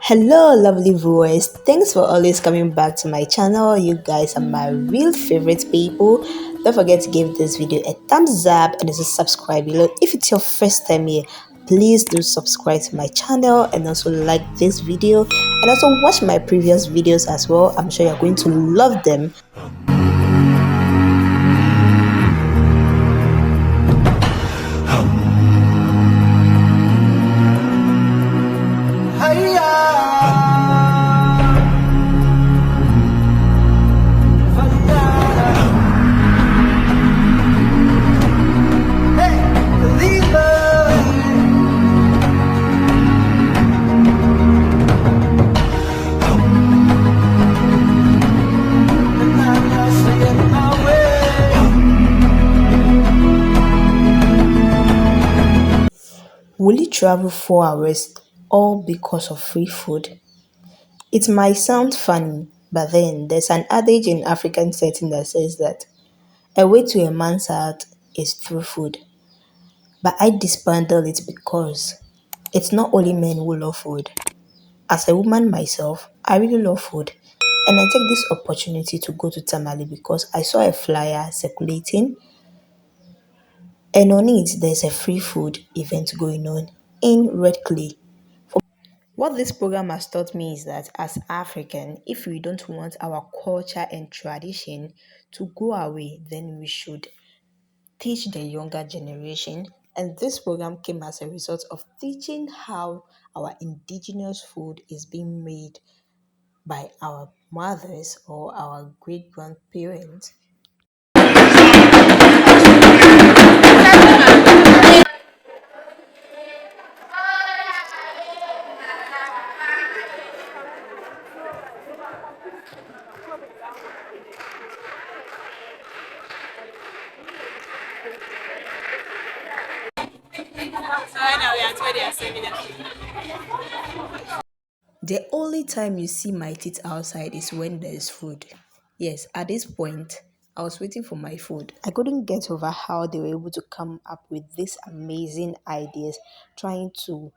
Hello, lovely viewers. Thanks for always coming back to my channel. You guys are my real favorite people. Don't forget to give this video a thumbs up and also subscribe below. If it's your first time here, please do subscribe to my channel and also like this video and also watch my previous videos as well. I'm sure you're going to love them. Will you travel 4 hours all because of free food? It might sound funny, but then there's an adage in African setting that says that a way to a man's heart is through food. But I disbandle it because it's not only men who love food. As a woman myself, I really love food. And I take this opportunity to go to Tamale because I saw a flyer circulating, and on it there's a free food event going on in Red Clay. What this program has taught me is that as African, if we don't want our culture and tradition to go away, then we should teach the younger generation. And this program came as a result of teaching how our indigenous food is being made by our mothers or our great grandparents. The only time you see my teeth outside is when there's food. Yes, at this point, I was waiting for my food. I couldn't get over how they were able to come up with these amazing ideas, trying to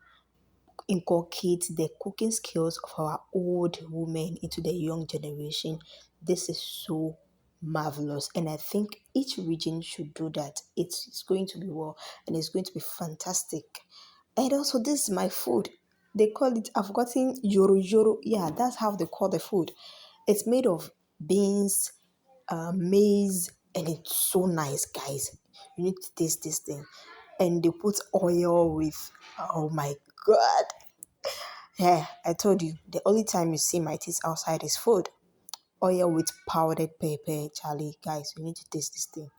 inculcate the cooking skills of our old women into the young generation. This is so marvelous, and I think each region should do that. It's going to be well and it's going to be fantastic. And also, this is my food. They call it, I've forgotten, yoro yoro. Yeah, that's how they call the food. It's made of beans, maize, and it's so nice, guys. You need to taste this thing. And they put oil with, oh my god. Yeah, I told you, the only time you see my teeth outside is food. Oil with powdered pepper, Charlie. Guys, you need to taste this thing.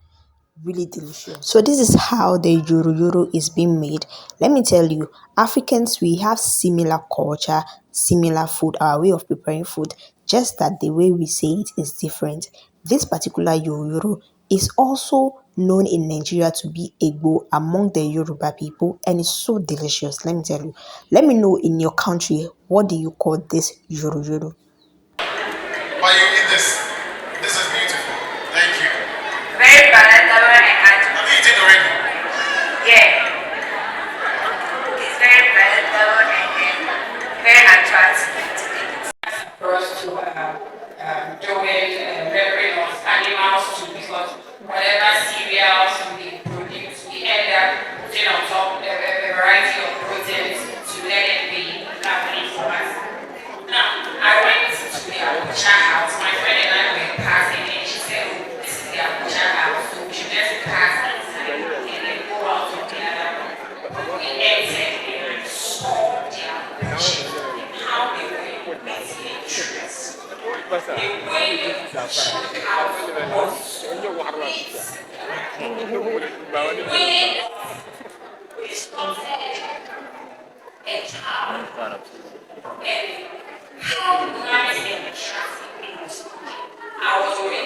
Really delicious. So this is how the yoro yoro is being made. Let me tell you, Africans, we have similar culture, similar food, our way of preparing food, just that the way we say it is different. This particular yoro yoro is also known in Nigeria to be egbo among the Yoruba people, and it's so delicious. Let me tell you. Let me know in your country, what do you call this yoro yoro? Why you eat this? This is beautiful. Thank you. Very palatable and have you eaten already? Yeah. It's very palatable and very attractive. For us to do it and rearing of animals too, because whatever cereals we produce, we end up putting on top a variety of proteins to let it be lovely for us. Now, I went to the Abuja house. My friend and I were passing, and she said, "Oh, this is the Abuja house, so we should just pass inside and then go out of the other room." We entered and saw the Abuja and how they were making trees. The way the Abuja house was so neat. The way they started a child. And how nice and attractive it was. I was already